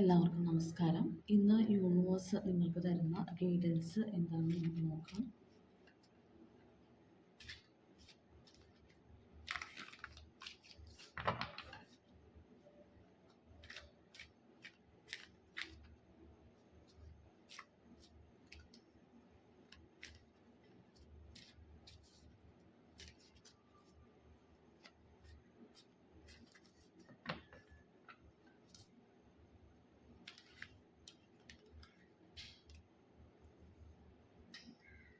എല്ലാവർക്കും നമസ്കാരം. ഇന്ന് യൂണിവേഴ്സ് നിങ്ങൾക്ക് തരുന്ന ഗൈഡൻസ് എന്താണെന്ന് നമുക്ക് നോക്കാം.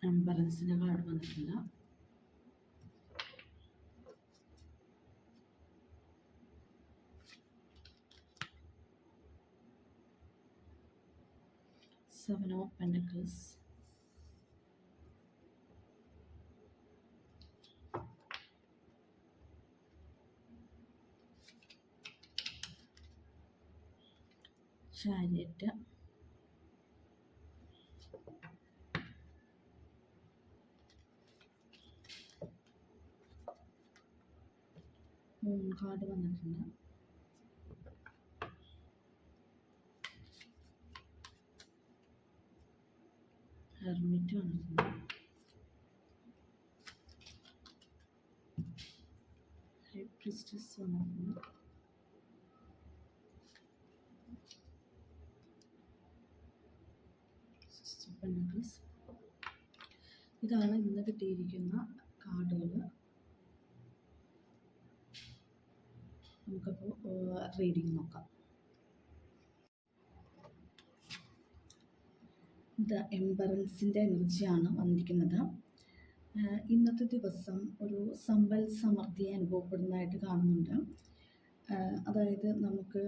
എംബറൻസിൻ്റെ കാർഡ് വന്നിട്ടില്ല. Seven of pentacles, chariot, moon card വന്നിട്ടുണ്ട്. ഹെർമിറ്റ് വന്നിട്ടുണ്ട്. ഹൈ പ്രീസ്റ്റസ് വന്നിട്ടുണ്ട്. Six of pentacles. ഇതാണ് ഇന്ന് കിട്ടിയിരിക്കുന്ന കാർഡുകൾ. നമുക്കപ്പോൾ റീഡിങ് നോക്കാം. ദ എംബറൻസിൻ്റെ എനർജിയാണ് വന്നിരിക്കുന്നത്. ഇന്നത്തെ ദിവസം ഒരു സമ്പൽ സമൃദ്ധി അനുഭവപ്പെടുന്നതായിട്ട് കാണുന്നുണ്ട്. അതായത് നമുക്ക്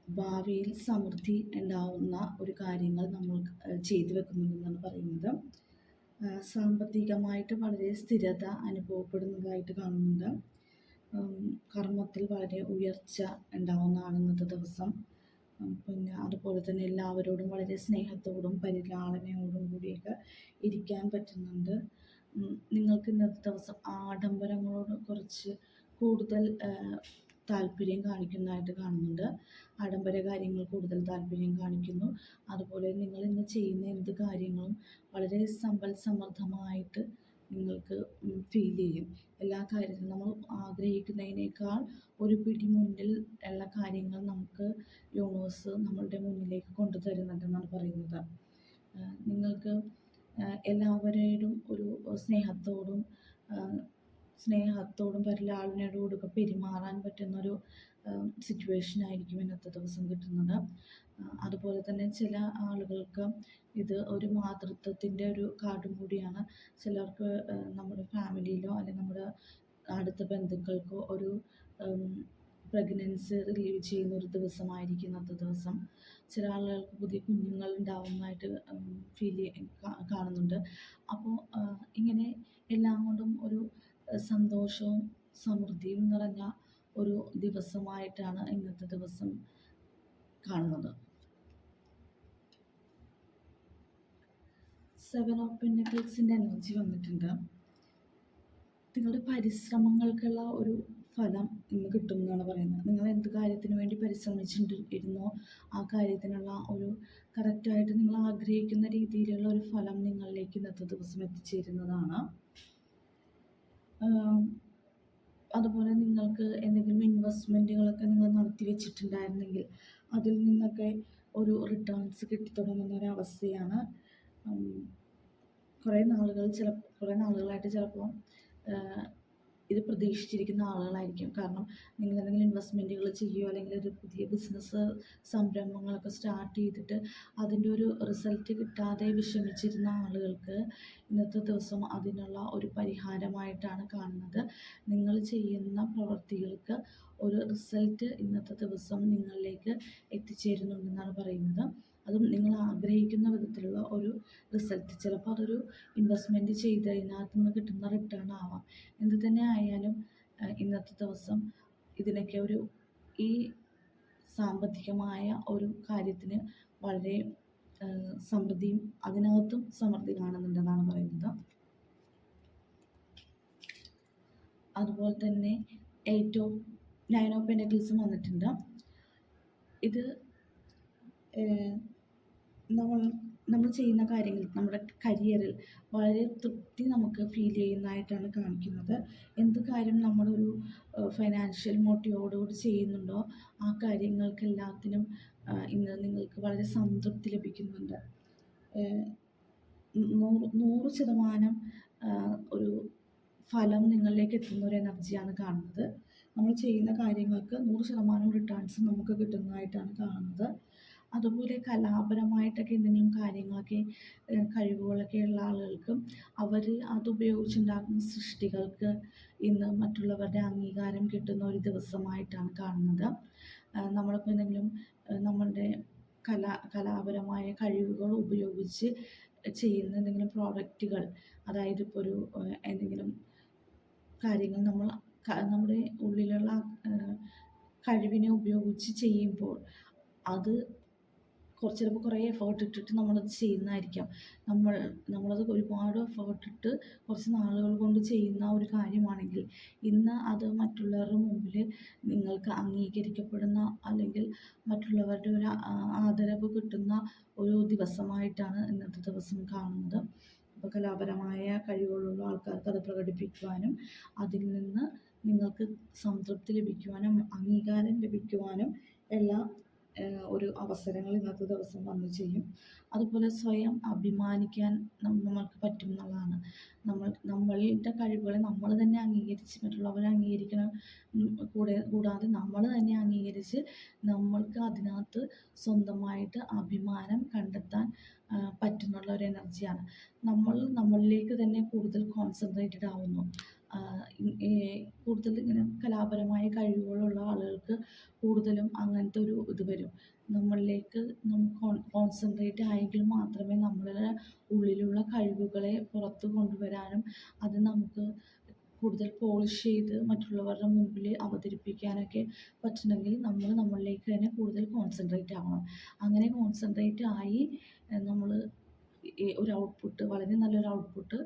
ഭാവിയിൽ സമൃദ്ധി ഉണ്ടാവുന്ന ഒരു കാര്യങ്ങൾ നമ്മൾ ചെയ്തു വെക്കുന്നുണ്ടെന്നാണ് പറയുന്നത്. സാമ്പത്തികമായിട്ട് വളരെ സ്ഥിരത അനുഭവപ്പെടുന്നതായിട്ട് കാണുന്നുണ്ട്. കർമ്മത്തിൽ വളരെ ഉയർച്ച ഉണ്ടാവുന്നതാണ് ഇന്നത്തെ ദിവസം. പിന്നെ അതുപോലെ തന്നെ എല്ലാവരോടും വളരെ സ്നേഹത്തോടും പരിലാളനയോടും കൂടിയൊക്കെ ഇരിക്കാൻ പറ്റുന്നുണ്ട്. നിങ്ങൾക്ക് ഇന്നത്തെ ദിവസം ആഡംബരങ്ങളോട് കുറച്ച് കൂടുതൽ താല്പര്യം കാണിക്കുന്നതായിട്ട് കാണുന്നുണ്ട്. ആഡംബര കാര്യങ്ങൾ കൂടുതൽ താല്പര്യം കാണിക്കുന്നു. അതുപോലെ നിങ്ങൾ ഇന്ന് ചെയ്യുന്ന എന്ത് കാര്യങ്ങളും വളരെ സമ്പൽ സമൃദ്ധമായിട്ട് നിങ്ങൾക്ക് ഫീൽ ചെയ്യും. എല്ലാ കാര്യത്തിലും നമ്മൾ ആഗ്രഹിക്കുന്നതിനേക്കാൾ ഒരു പിടി മുന്നിൽ ഉള്ള കാര്യങ്ങൾ നമുക്ക് യൂണിവേഴ്സ് നമ്മളുടെ മുന്നിലേക്ക് കൊണ്ടുതരുന്നുണ്ടെന്നാണ് പറയുന്നത്. നിങ്ങൾക്ക് എല്ലാവരോടും ഒരു സ്നേഹത്തോടും പരിലാളനയോടുകൂടി പെരുമാറാൻ പറ്റുന്നൊരു സിറ്റുവേഷൻ ആയിരിക്കും ഇന്നത്തെ ദിവസം കിട്ടുന്നത്. അതുപോലെ തന്നെ ചില ആളുകൾക്ക് ഇത് ഒരു മാതൃത്വത്തിൻ്റെ ഒരു കാർഡും കൂടിയാണ്. ചിലർക്ക് നമ്മുടെ ഫാമിലിയിലോ അല്ലെങ്കിൽ നമ്മുടെ അടുത്ത ബന്ധുക്കൾക്കോ ഒരു പ്രഗ്നൻസി റിലീവ് ചെയ്യുന്ന ഒരു ദിവസമായിരിക്കും ഇന്നത്തെ ദിവസം. ചില ആളുകൾക്ക് പുതിയ കുഞ്ഞുങ്ങൾ ഉണ്ടാവുന്നതായിട്ട് കാണുന്നുണ്ട്. അപ്പോൾ ഇങ്ങനെ എല്ലാം കൊണ്ടും ഒരു സന്തോഷവും സമൃദ്ധിയും നിറഞ്ഞ ഒരു ദിവസമായിട്ടാണ് ഇന്നത്തെ ദിവസം കാണുന്നത്. സെവൻ ഓഫ് പെൻറ്റക്കിൾസിൻ്റെ എനർജി വന്നിട്ടുണ്ട്. നിങ്ങളുടെ പരിശ്രമങ്ങൾക്കുള്ള ഒരു ഫലം ഇന്ന് കിട്ടും എന്നാണ് പറയുന്നത്. നിങ്ങൾ എന്ത് കാര്യത്തിന് വേണ്ടി പരിശ്രമിച്ചിട്ടിരുന്നോ ആ കാര്യത്തിനുള്ള ഒരു കറക്റ്റായിട്ട് നിങ്ങൾ ആഗ്രഹിക്കുന്ന രീതിയിലുള്ള ഒരു ഫലം നിങ്ങളിലേക്ക് ഇന്നത്തെ ദിവസം എത്തിച്ചേരുന്നതാണ്. അതുപോലെ നിങ്ങൾക്ക് എന്തെങ്കിലും ഇൻവെസ്റ്റ്മെൻറ്റുകളൊക്കെ നിങ്ങൾ നടത്തി വെച്ചിട്ടുണ്ടായിരുന്നെങ്കിൽ അതിൽ നിന്നൊക്കെ ഒരു റിട്ടേൺസ് കിട്ടിത്തുടങ്ങുന്ന ഒരവസ്ഥയാണ്. കുറേ നാളുകളായിട്ട് ചിലപ്പോൾ ഇത് പ്രതീക്ഷിച്ചിരിക്കുന്ന ആളുകളായിരിക്കും. കാരണം നിങ്ങൾ എന്തെങ്കിലും ഇൻവെസ്റ്റ്മെൻറ്റുകൾ ചെയ്യുകയോ അല്ലെങ്കിൽ ഒരു പുതിയ ബിസിനസ് സംരംഭങ്ങളൊക്കെ സ്റ്റാർട്ട് ചെയ്തിട്ട് അതിൻ്റെ ഒരു റിസൾട്ട് കിട്ടാതെ വിഷമിച്ചിരുന്ന ആളുകൾക്ക് ഇന്നത്തെ ദിവസം അതിനുള്ള ഒരു പരിഹാരമായിട്ടാണ് കാണുന്നത്. നിങ്ങൾ ചെയ്യുന്ന പ്രവൃത്തികൾക്ക് ഒരു റിസൾട്ട് ഇന്നത്തെ ദിവസം നിങ്ങളിലേക്ക് എത്തിച്ചേരുന്നുണ്ടെന്നാണ് പറയുന്നത്. അതും നിങ്ങൾ ആഗ്രഹിക്കുന്ന വിധത്തിലുള്ള ഒരു റിസൾട്ട്. ചിലപ്പോൾ അതൊരു ഇൻവെസ്റ്റ്മെൻറ്റ് ചെയ്ത് അതിനകത്ത് നിന്ന് കിട്ടുന്ന റിട്ടേൺ ആവാം. എന്ത് തന്നെ ആയാലും ഇന്നത്തെ ദിവസം ഇതിനൊക്കെ ഈ സാമ്പത്തികമായ ഒരു കാര്യത്തിന് വളരെ സമൃദ്ധിയും അതിനകത്തും സമൃദ്ധി കാണുന്നുണ്ടെന്നാണ് പറയുന്നത്. അതുപോലെ തന്നെ 9 ഓഫ് പെൻറ്റക്കിൾസും വന്നിട്ടുണ്ട്. ഇത് നമ്മൾ നമ്മൾ ചെയ്യുന്ന കാര്യങ്ങൾ നമ്മുടെ കരിയറിൽ വളരെ തൃപ്തി നമുക്ക് ഫീൽ ചെയ്യുന്നതായിട്ടാണ് കാണിക്കുന്നത്. എന്ത് കാര്യം നമ്മളൊരു ഫൈനാൻഷ്യൽ മോട്ടീവോടുകൂടി ചെയ്യുന്നുണ്ടോ ആ കാര്യങ്ങൾക്കെല്ലാത്തിനും ഇന്ന് നിങ്ങൾക്ക് വളരെ സംതൃപ്തി ലഭിക്കുന്നുണ്ട്. 100% ഒരു ഫലം നിങ്ങളിലേക്ക് എത്തുന്ന ഒരു എനർജിയാണ് കാണുന്നത്. നമ്മൾ ചെയ്യുന്ന കാര്യങ്ങൾക്ക് 100% റിട്ടേൺസ് നമുക്ക് കിട്ടുന്നതായിട്ടാണ് കാണുന്നത്. അതുപോലെ കലാപരമായിട്ടൊക്കെ എന്തെങ്കിലും കാര്യങ്ങളൊക്കെ കഴിവുകളൊക്കെ ഉള്ള ആളുകൾക്കും അവർ അതുപയോഗിച്ചുണ്ടാക്കുന്ന സൃഷ്ടികൾക്ക് ഇന്ന് മറ്റുള്ളവരുടെ അംഗീകാരം കിട്ടുന്ന ഒരു ദിവസമായിട്ടാണ് കാണുന്നത്. നമ്മളിപ്പോൾ എന്തെങ്കിലും നമ്മളുടെ കലാപരമായ കഴിവുകൾ ഉപയോഗിച്ച് ചെയ്യുന്ന എന്തെങ്കിലും പ്രോഡക്റ്റുകൾ, അതായത് ഇപ്പോൾ ഒരു എന്തെങ്കിലും കാര്യങ്ങൾ നമ്മുടെ ഉള്ളിലുള്ള കഴിവിനെ ഉപയോഗിച്ച് ചെയ്യുമ്പോൾ അത് ചിലപ്പോൾ കുറേ എഫേർട്ട് ഇട്ടിട്ട് നമ്മളത് ചെയ്യുന്നതായിരിക്കാം. നമ്മളത് ഒരുപാട് എഫേർട്ട് ഇട്ട് കുറച്ച് നാളുകൾ കൊണ്ട് ചെയ്യുന്ന ഒരു കാര്യമാണെങ്കിൽ ഇന്ന് അത് മറ്റുള്ളവരുടെ മുമ്പിൽ നിങ്ങൾക്ക് അംഗീകരിക്കപ്പെടുന്ന അല്ലെങ്കിൽ മറ്റുള്ളവരുടെ ഒരു ആദരവ് കിട്ടുന്ന ഒരു ദിവസമായിട്ടാണ് ഇന്നത്തെ ദിവസം കാണുന്നത്. അപ്പോൾ കലാപരമായ കഴിവുകളുള്ള ആൾക്കാർക്ക് അത് പ്രകടിപ്പിക്കുവാനും അതിൽ നിന്ന് നിങ്ങൾക്ക് സംതൃപ്തി ലഭിക്കുവാനും അംഗീകാരം ലഭിക്കുവാനും എല്ലാം ഒരു അവസരങ്ങൾ ഇന്നത്തെ ദിവസം വന്നു ചെയ്യും. അതുപോലെ സ്വയം അഭിമാനിക്കാൻ നമ്മൾക്ക് പറ്റും എന്നുള്ളതാണ്. നമ്മളുടെ കഴിവുകളെ നമ്മൾ തന്നെ അംഗീകരിച്ച് മറ്റുള്ളവരെ അംഗീകരിക്കണം കൂടാതെ നമ്മൾ തന്നെ അംഗീകരിച്ച് നമ്മൾക്ക് അതിനകത്ത് സ്വന്തമായിട്ട് അഭിമാനം കണ്ടെത്താൻ പറ്റുന്നുള്ള ഒരു എനർജിയാണ്. നമ്മളിലേക്ക് തന്നെ കൂടുതൽ കോൺസെൻട്രേറ്റഡ് ആവുന്നു. കൂടുതൽ ഇങ്ങനെ കലാപരമായ കഴിവുകളുള്ള ആളുകൾക്ക് കൂടുതലും അങ്ങനത്തെ ഒരു ഇത് വരും. നമ്മളിലേക്ക് കോൺസെൻട്രേറ്റ് ആയെങ്കിൽ മാത്രമേ നമ്മളുടെ ഉള്ളിലുള്ള കഴിവുകളെ പുറത്ത് കൊണ്ടുവരാനും അത് നമുക്ക് കൂടുതൽ പോളിഷ് ചെയ്ത് മറ്റുള്ളവരുടെ മുമ്പിൽ അവതരിപ്പിക്കാനൊക്കെ പറ്റണമെങ്കിൽ നമ്മളിലേക്ക് തന്നെ കൂടുതൽ കോൺസെൻട്രേറ്റ് ആവണം. അങ്ങനെ കോൺസെൻട്രേറ്റ് ആയി നമ്മൾ ഒരു ഔട്ട്പുട്ട്, വളരെ നല്ലൊരു ഔട്ട്പുട്ട്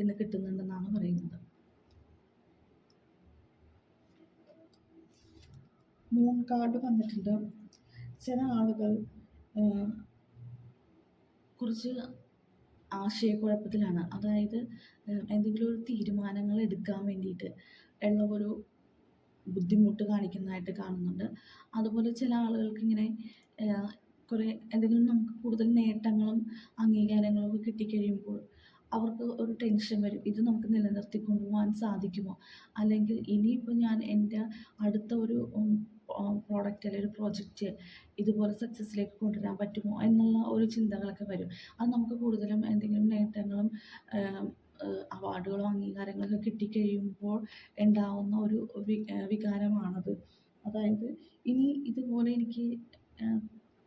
ഇന്ന് കിട്ടുന്നുണ്ടെന്നാണ് പറയുന്നത്. മൂൺ കാർഡ് വന്നിട്ടുണ്ട്. ചില ആളുകൾ കുറച്ച് ആശയക്കുഴപ്പത്തിലാണ്. അതായത് എന്തെങ്കിലും ഒരു തീരുമാനങ്ങൾ എടുക്കാൻ വേണ്ടിയിട്ട് ഉള്ള ഒരു ബുദ്ധിമുട്ട് കാണിക്കുന്നതായിട്ട് കാണുന്നുണ്ട്. അതുപോലെ ചില ആളുകൾക്ക് ഇങ്ങനെ കുറേ എന്തെങ്കിലും നമുക്ക് കൂടുതൽ നേട്ടങ്ങളും അംഗീകാരങ്ങളും ഒക്കെ കിട്ടിക്കഴിയുമ്പോൾ അവർക്ക് ഒരു ടെൻഷൻ വരും. ഇത് നമുക്ക് നിലനിർത്തി കൊണ്ടുപോകാൻ സാധിക്കുമോ? അല്ലെങ്കിൽ ഇനിയിപ്പോൾ ഞാൻ എൻ്റെ അടുത്ത ഒരു പ്രോഡക്റ്റ് അല്ലെങ്കിൽ ഒരു പ്രോജക്റ്റ് ഇതുപോലെ സക്സസ്സിലേക്ക് കൊണ്ടുവരാൻ പറ്റുമോ എന്നുള്ള ഒരു ചിന്തകളൊക്കെ വരും. അത് നമുക്ക് കൂടുതലും എന്തെങ്കിലും നേട്ടങ്ങളും അവാർഡുകളോ അംഗീകാരങ്ങളൊക്കെ കിട്ടിക്കഴിയുമ്പോൾ ഉണ്ടാവുന്ന ഒരു വികാരമാണത്. അതായത് ഇനി ഇതുപോലെ എനിക്ക്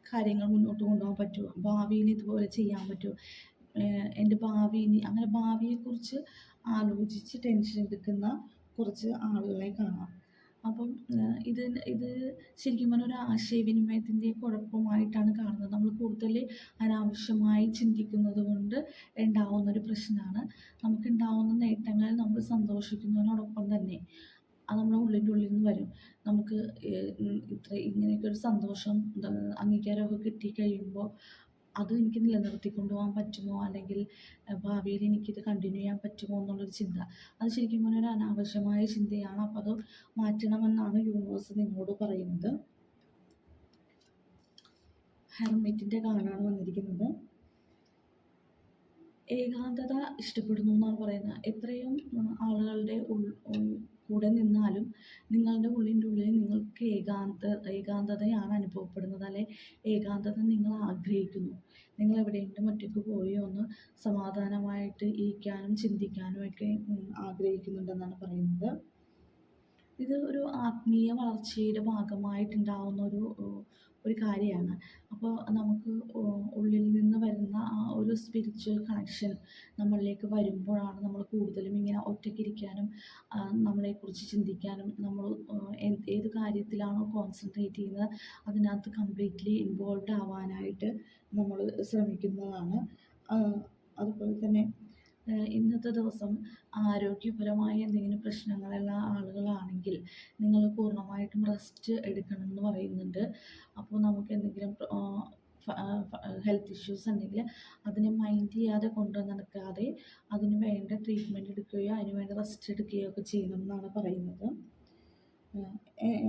കാര്യങ്ങൾ മുന്നോട്ട് കൊണ്ടുപോകാൻ പറ്റുമോ? ഭാവിയിൽ ഇതുപോലെ ചെയ്യാൻ പറ്റുമോ? എൻ്റെ ഭാവി ഇനി അങ്ങനെ ഭാവിയെക്കുറിച്ച് ആലോചിച്ച് ടെൻഷൻ എടുക്കുന്ന കുറച്ച് ആളുകളെ കാണാം. അപ്പം ഇത് ശരിക്കും പറഞ്ഞാൽ ഒരു ആശയവിനിമയത്തിൻ്റെ കുഴപ്പമായിട്ടാണ് കാണുന്നത്. നമ്മൾ കൂടുതൽ അനാവശ്യമായി ചിന്തിക്കുന്നത് കൊണ്ട് ഉണ്ടാവുന്നൊരു പ്രശ്നമാണ്. നമുക്കുണ്ടാവുന്ന നേട്ടങ്ങളിൽ നമ്മൾ സന്തോഷിക്കുന്നതിനോടൊപ്പം തന്നെ അത് നമ്മുടെ ഉള്ളിൻ്റെ ഉള്ളിൽ നിന്ന് വരും. നമുക്ക് ഇങ്ങനെയൊക്കെ ഒരു സന്തോഷം അംഗീകാരമൊക്കെ കിട്ടിക്കഴിയുമ്പോൾ അത് എനിക്ക് നിലനിർത്തി കൊണ്ടുപോകാൻ പറ്റുമോ? അല്ലെങ്കിൽ ഭാവിയിൽ എനിക്കിത് കണ്ടിന്യൂ ചെയ്യാൻ പറ്റുമോ എന്നുള്ളൊരു ചിന്ത. അത് ശരിക്കും പറഞ്ഞാൽ ഒരു അനാവശ്യമായ ചിന്തയാണ്. അപ്പോൾ അത് മാറ്റണമെന്നാണ് യൂണിവേഴ്സ് നിങ്ങളോട് പറയുന്നത്. ഹെർമിറ്റിൻ്റെ കാർഡാണ് വന്നിരിക്കുന്നത്. ഏകാന്തത ഇഷ്ടപ്പെടുന്നു എന്നാണ് പറയുന്നത്. എത്രയും ആളുകളുടെ കൂടെ നിന്നാലും നിങ്ങളുടെ ഉള്ളിൻ്റെ ഉള്ളിൽ നിങ്ങൾക്ക് ഏകാന്തതയാണ് അനുഭവപ്പെടുന്നത്. അല്ലെ ഏകാന്തത നിങ്ങൾ ആഗ്രഹിക്കുന്നു. നിങ്ങൾ എവിടെയെങ്കിലും ഒറ്റയ്ക്ക് പോയി ഒന്ന് സമാധാനമായിട്ട് ഇരിക്കാനും ചിന്തിക്കാനും ഒക്കെ ആഗ്രഹിക്കുന്നുണ്ടെന്നാണ് പറയുന്നത്. ഇത് ഒരു ആത്മീയ വളർച്ചയുടെ ഭാഗമായിട്ടുണ്ടാവുന്ന ഒരു കാര്യമാണ്. അപ്പോൾ നമുക്ക് ഉള്ളിൽ നിന്ന് വരുന്ന ആ ഒരു സ്പിരിച്വൽ കണക്ഷൻ നമ്മളിലേക്ക് വരുമ്പോഴാണ് നമ്മൾ കൂടുതലും ഇങ്ങനെ ഒറ്റയ്ക്കിരിക്കാനും നമ്മളെക്കുറിച്ച് ചിന്തിക്കാനും നമ്മൾ ഏത് കാര്യത്തിലാണോ കോൺസെൻട്രേറ്റ് ചെയ്യുന്നത് അതിനകത്ത് കംപ്ലീറ്റ്ലി ഇൻവോൾവ്ഡ് ആവാനായിട്ട് നമ്മൾ ശ്രമിക്കുന്നതാണ്. അതുപോലെ തന്നെ ഇന്നത്തെ ദിവസം ആരോഗ്യപരമായ എന്തെങ്കിലും പ്രശ്നങ്ങളുള്ള ആളുകളാണെങ്കിൽ നിങ്ങൾ പൂർണ്ണമായിട്ടും റെസ്റ്റ് എടുക്കണം എന്ന് പറയുന്നുണ്ട്. അപ്പോൾ നമുക്ക് എന്തെങ്കിലും ഹെൽത്ത് ഇഷ്യൂസ് ഉണ്ടെങ്കിൽ അതിനെ മൈൻഡ് ചെയ്യാതെ കൊണ്ടു നടക്കാതെ അതിന് വേണ്ട ട്രീറ്റ്മെൻറ്റ് എടുക്കുകയോ അതിന് വേണ്ട റെസ്റ്റ് എടുക്കുകയോ ഒക്കെ ചെയ്യണം എന്നാണ് പറയുന്നത്.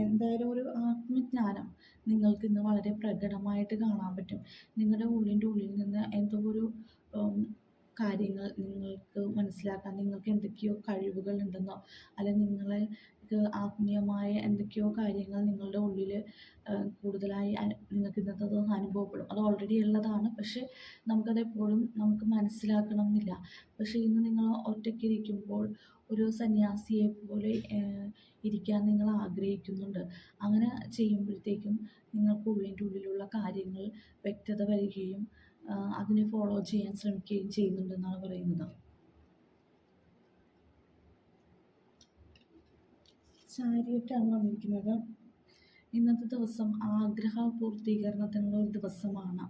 എന്തായാലും ഒരു ആത്മജ്ഞാനം നിങ്ങൾക്ക് ഇന്ന് വളരെ പ്രകടമായിട്ട് കാണാൻ പറ്റും. നിങ്ങളുടെ ഉള്ളിൽ നിന്ന് എന്തോ ഒരു കാര്യങ്ങൾ നിങ്ങൾക്ക് മനസ്സിലാക്കാൻ, നിങ്ങൾക്ക് എന്തൊക്കെയോ കഴിവുകൾ ഉണ്ടെന്നോ അല്ലെങ്കിൽ നിങ്ങൾക്ക് ആത്മീയമായ എന്തൊക്കെയോ കാര്യങ്ങൾ നിങ്ങളുടെ ഉള്ളിൽ കൂടുതലായി നിങ്ങൾക്ക് ഇന്നത്തെ ദിവസം അനുഭവപ്പെടും. അത് ഓൾറെഡി ഉള്ളതാണ്, പക്ഷേ നമുക്കതെപ്പോഴും നമുക്ക് മനസ്സിലാക്കണം എന്നില്ല. പക്ഷേ ഇന്ന് നിങ്ങൾ ഒറ്റയ്ക്കിരിക്കുമ്പോൾ ഒരു സന്യാസിയെ പോലെ ഇരിക്കാൻ നിങ്ങൾ ആഗ്രഹിക്കുന്നുണ്ട്. അങ്ങനെ ചെയ്യുമ്പോഴത്തേക്കും നിങ്ങൾക്ക് ഉള്ളിലുള്ള കാര്യങ്ങൾ വ്യക്തത വരികയും അതിനെ ഫോളോ ചെയ്യാൻ ശ്രമിക്കുകയും ചെയ്യുന്നുണ്ടെന്നാണ് പറയുന്നത്. ചാരിയറ്റാണ് വന്നിരിക്കുന്നത്. ഇന്നത്തെ ദിവസം ആഗ്രഹ പൂർത്തീകരണത്തിനുള്ള ഒരു ദിവസമാണ്.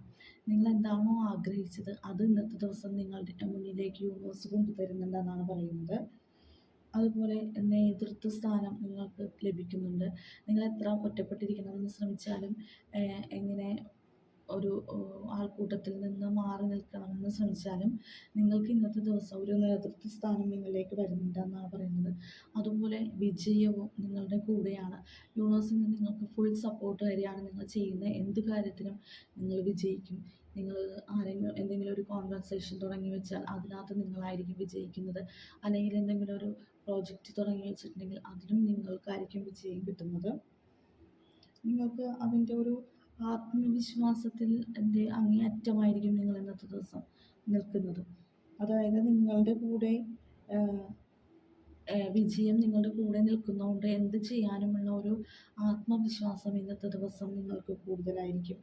നിങ്ങൾ എന്താണോ ആഗ്രഹിച്ചത് അത് ഇന്നത്തെ ദിവസം നിങ്ങളുടെ മുന്നിലേക്ക് യൂണിവേഴ്സ് കൊണ്ടുതരുന്നുണ്ടെന്നാണ് പറയുന്നത്. അതുപോലെ നേതൃത്വ സ്ഥാനം നിങ്ങൾക്ക് ലഭിക്കുന്നുണ്ട്. നിങ്ങൾ എത്ര ഒറ്റപ്പെട്ടിരിക്കണമെന്ന് ശ്രമിച്ചാലും എങ്ങനെ ഒരു ആൾക്കൂട്ടത്തിൽ നിന്ന് മാറി നിൽക്കണമെന്ന് ശ്രമിച്ചാലും നിങ്ങൾക്ക് ഇന്നത്തെ ദിവസം ഒരു നേതൃത്വ സ്ഥാനം നിങ്ങളിലേക്ക് വരുന്നുണ്ടെന്നാണ് പറയുന്നത്. അതുപോലെ വിജയവും നിങ്ങളുടെ കൂടെയാണ്. യൂണിവേഴ്സിൽ നിന്ന് നിങ്ങൾക്ക് ഫുൾ സപ്പോർട്ട് തരികയാണ്. നിങ്ങൾ ചെയ്യുന്ന എന്ത് കാര്യത്തിനും നിങ്ങൾ വിജയിക്കും. നിങ്ങൾ എന്തെങ്കിലും ഒരു കോൺവെർസേഷൻ തുടങ്ങി വെച്ചാൽ അതിനകത്ത് നിങ്ങളായിരിക്കും വിജയിക്കുന്നത്. അല്ലെങ്കിൽ എന്തെങ്കിലും ഒരു പ്രോജക്റ്റ് തുടങ്ങി വെച്ചിട്ടുണ്ടെങ്കിൽ അതിലും നിങ്ങൾക്കായിരിക്കും വിജയം കിട്ടുന്നത്. നിങ്ങൾക്ക് അതിൻ്റെ ഒരു ആത്മവിശ്വാസത്തിൽ അങ്ങേയറ്റമായിരിക്കും നിങ്ങൾ ഇന്നത്തെ ദിവസം നിൽക്കുന്നത്. അതായത് നിങ്ങളുടെ കൂടെ വിജയം നിങ്ങളുടെ കൂടെ നിൽക്കുന്നതുകൊണ്ട് എന്ത് ചെയ്യാനുമുള്ള ഒരു ആത്മവിശ്വാസം ഇന്നത്തെ ദിവസം നിങ്ങൾക്ക് കൂടുതലായിരിക്കും.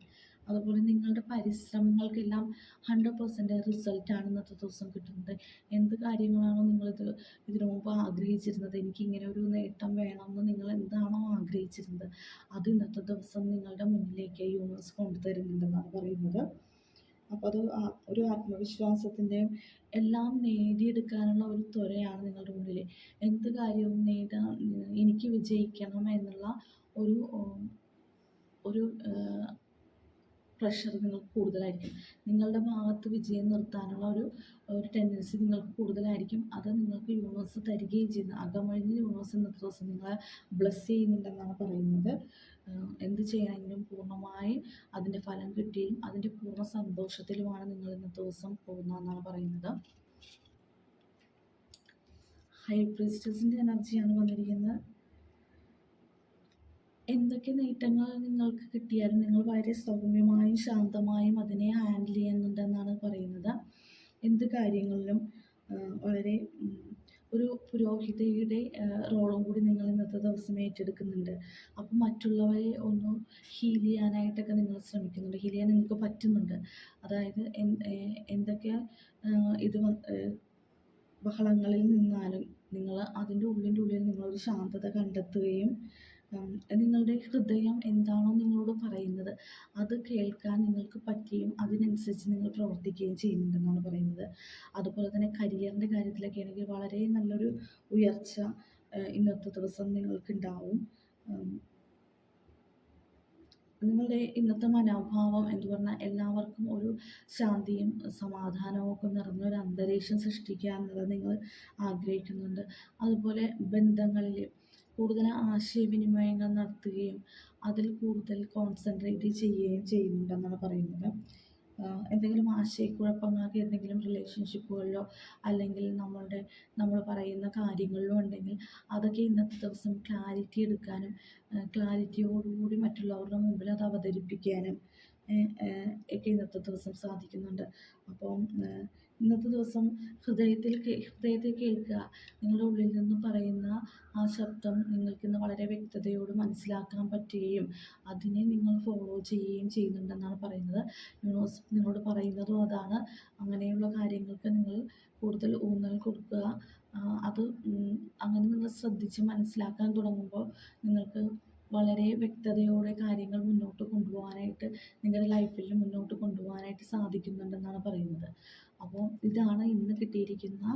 അതുപോലെ നിങ്ങളുടെ പരിശ്രമങ്ങൾക്കെല്ലാം 100% റിസൾട്ടാണ് ഇന്നത്തെ ദിവസം കിട്ടുന്നത്. എന്ത് കാര്യങ്ങളാണോ ഇതിനു മുമ്പ് ആഗ്രഹിച്ചിരുന്നത്, എനിക്കിങ്ങനെ ഒരു നേട്ടം വേണമെന്ന് നിങ്ങൾ എന്താണോ ആഗ്രഹിച്ചിരുന്നത് അത് ഇന്നത്തെ ദിവസം നിങ്ങളുടെ മുന്നിലേക്ക് യൂണിവേഴ്സ് കൊണ്ടുതരുന്നുണ്ടെന്നാണ് പറയുന്നത്. അപ്പോൾ അത് ഒരു ആത്മവിശ്വാസത്തിൻ്റെയും എല്ലാം നേടിയെടുക്കാനുള്ള ഒരു ത്വരയാണ് നിങ്ങളുടെ ഉള്ളിൽ. എന്ത് കാര്യവും നേടാൻ എനിക്ക് വിജയിക്കണം എന്നുള്ള ഒരു ഒരു പ്രഷർ നിങ്ങൾക്ക് കൂടുതലായിരിക്കും. നിങ്ങളുടെ ഭാഗത്ത് വിജയം നിർത്താനുള്ള ഒരു ടെൻഡൻസി നിങ്ങൾക്ക് കൂടുതലായിരിക്കും. അത് നിങ്ങൾക്ക് യൂണിവേഴ്സ് തരികയും ചെയ്യുന്നു. അകമഴിഞ്ഞ് യൂണിവേഴ്സ് ഇന്നത്തെ ദിവസം നിങ്ങളെ ബ്ലെസ് ചെയ്യുന്നുണ്ടെന്നാണ് പറയുന്നത്. എന്ത് ചെയ്യണമെങ്കിലും പൂർണ്ണമായി അതിൻ്റെ ഫലം കിട്ടുകയും അതിൻ്റെ പൂർണ്ണ സന്തോഷത്തിലുമാണ് നിങ്ങൾ ഇന്നത്തെ ദിവസം പോകുന്നതെന്നാണ് പറയുന്നത്. ഹൈ പ്രീസ്റ്റസിൻ്റെ എനർജിയാണ് വന്നിരിക്കുന്നത്. എന്തൊക്കെ നേട്ടങ്ങൾ നിങ്ങൾക്ക് കിട്ടിയാലും നിങ്ങൾ വളരെ സൗമ്യമായും ശാന്തമായും അതിനെ ഹാൻഡിൽ ചെയ്യുന്നുണ്ടെന്നാണ് പറയുന്നത്. എന്ത് കാര്യങ്ങളിലും വളരെ ഒരു പുരോഹിതയുടെ റോളും കൂടി നിങ്ങൾ ഇന്നത്തെ ദിവസം ഏറ്റെടുക്കുന്നുണ്ട്. അപ്പം മറ്റുള്ളവരെ ഒന്ന് ഹീൽ ചെയ്യാനായിട്ടൊക്കെ നിങ്ങൾ ശ്രമിക്കുന്നുണ്ട്. ഹീൽ ചെയ്യാൻ നിങ്ങൾക്ക് പറ്റുന്നുണ്ട്. അതായത് എന്തൊക്കെ ഇത് ബഹളങ്ങളിൽ നിന്നാലും നിങ്ങൾ അതിൻ്റെ ഉള്ളിൽ നിങ്ങളൊരു ശാന്തത കണ്ടെത്തുകയും നിങ്ങളുടെ ഹൃദയം എന്താണോ നിങ്ങളോട് പറയുന്നത് അത് കേൾക്കാൻ നിങ്ങൾക്ക് പറ്റുകയും അതിനനുസരിച്ച് നിങ്ങൾ പ്രവർത്തിക്കുകയും ചെയ്യുന്നുണ്ടെന്നാണ് പറയുന്നത്. അതുപോലെ തന്നെ കരിയറിൻ്റെ കാര്യത്തിലൊക്കെ ആണെങ്കിൽ വളരെ നല്ലൊരു ഉയർച്ച ഇന്നത്തെ ദിവസം നിങ്ങൾക്കുണ്ടാവും. നിങ്ങളുടെ ഇന്നത്തെ മനോഭാവം എന്ന് പറഞ്ഞാൽ എല്ലാവർക്കും ഒരു ശാന്തിയും സമാധാനവും ഒക്കെ നിറഞ്ഞൊരു അന്തരീക്ഷം സൃഷ്ടിക്കുക എന്നുള്ളത് നിങ്ങൾ ആഗ്രഹിക്കുന്നുണ്ട്. അതുപോലെ ബന്ധങ്ങളിൽ കൂടുതൽ ആശയവിനിമയങ്ങൾ നടത്തുകയും അതിൽ കൂടുതൽ കോൺസെൻട്രേറ്റ് ചെയ്യുകയും ചെയ്യുന്നുണ്ടെന്നാണ് പറയുന്നത്. എന്തെങ്കിലും ആശയക്കുഴപ്പങ്ങളൊക്കെ എന്തെങ്കിലും റിലേഷൻഷിപ്പുകളിലോ അല്ലെങ്കിൽ നമ്മൾ പറയുന്ന കാര്യങ്ങളിലോ ഉണ്ടെങ്കിൽ അതൊക്കെ ഇന്നത്തെ ദിവസം ക്ലാരിറ്റി എടുക്കാനും ക്ലാരിറ്റിയോടുകൂടി മറ്റുള്ളവരുടെ മുമ്പിൽ അത് അവതരിപ്പിക്കാനും ഒക്കെ ഇന്നത്തെ ദിവസം സാധിക്കുന്നുണ്ട്. അപ്പം ഇന്നത്തെ ദിവസം ഹൃദയത്തിൽ കേൾക്കുക. നിങ്ങളുടെ ഉള്ളിൽ നിന്ന് പറയുന്ന ആ ശബ്ദം നിങ്ങൾക്കിന്ന് വളരെ വ്യക്തതയോട് മനസ്സിലാക്കാൻ പറ്റുകയും അതിനെ നിങ്ങൾ ഫോളോ ചെയ്യുകയും ചെയ്യുന്നുണ്ടെന്നാണ് പറയുന്നത്. യൂണിവേഴ്സ് നിങ്ങളോട് പറയുന്നതും അതാണ്. അങ്ങനെയുള്ള കാര്യങ്ങൾക്ക് നിങ്ങൾ കൂടുതൽ ഊന്നൽ കൊടുക്കുക. അത് അങ്ങനെ നിങ്ങൾ ശ്രദ്ധിച്ച് മനസ്സിലാക്കാൻ തുടങ്ങുമ്പോൾ നിങ്ങൾക്ക് വളരെ വ്യക്തതയോടെ കാര്യങ്ങൾ മുന്നോട്ട് കൊണ്ടുപോകാനായിട്ട് നിങ്ങളുടെ ലൈഫിൽ മുന്നോട്ട് കൊണ്ടുപോകാനായിട്ട് സാധിക്കുന്നുണ്ടെന്നാണ് പറയുന്നത്. അപ്പോൾ ഇതാണ് ഇന്ന് കിട്ടിയിരിക്കുന്ന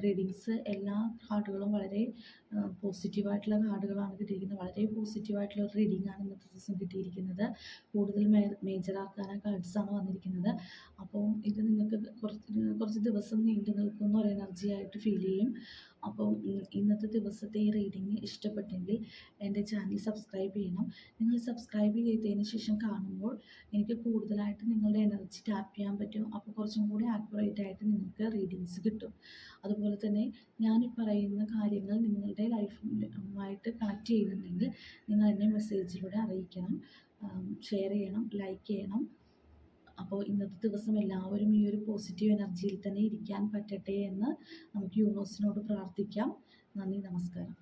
റീഡിങ്സ്. എല്ലാ കാർഡുകളും വളരെ പോസിറ്റീവായിട്ടുള്ള കാർഡുകളാണ് കിട്ടിയിരിക്കുന്നത്. വളരെ പോസിറ്റീവായിട്ടുള്ള ഒരു റീഡിങ്ങാണ് ഇന്നത്തെ ദിവസം കിട്ടിയിരിക്കുന്നത്. കൂടുതൽ മേജർ ആർക്കാന കാർഡ്സാണ് വന്നിരിക്കുന്നത്. അപ്പോൾ ഇത് നിങ്ങൾക്ക് കുറച്ച് ദിവസം നീണ്ടു നിൽക്കുന്ന ഒരു എനർജി ആയിട്ട് ഫീൽ ചെയ്യും. അപ്പോൾ ഇന്നത്തെ ദിവസത്തെ ഈ റീഡിങ് ഇഷ്ടപ്പെട്ടെങ്കിൽ എൻ്റെ ചാനൽ സബ്സ്ക്രൈബ് ചെയ്യണം. നിങ്ങൾ സബ്സ്ക്രൈബ് ചെയ്തതിന് ശേഷം കാണുമ്പോൾ എനിക്ക് കൂടുതലായിട്ട് നിങ്ങളുടെ എനർജി ടാപ്പ് ചെയ്യാൻ പറ്റും. അപ്പോൾ കുറച്ചും കൂടി ആക്യുറേറ്റ് ആയിട്ട് നിങ്ങൾക്ക് റീഡിങ്സ് കിട്ടും. അതുപോലെ തന്നെ ഞാൻ ഈ പറയുന്ന കാര്യങ്ങൾ നിങ്ങളുടെ ലൈഫുമായിട്ട് കണക്ട് ചെയ്യുന്നുണ്ടെങ്കിൽ നിങ്ങൾ എന്നെ മെസ്സേജിലൂടെ അറിയിക്കണം, ഷെയർ ചെയ്യണം, ലൈക്ക് ചെയ്യണം. അപ്പോൾ ഇന്നത്തെ ദിവസം എല്ലാവരും ഈ ഒരു പോസിറ്റീവ് എനർജിയിൽ തന്നെ ഇരിക്കാൻ പറ്റട്ടെ എന്ന് നമുക്ക് യൂണിവേഴ്സിനോട് പ്രാർത്ഥിക്കാം. നന്ദി, നമസ്കാരം.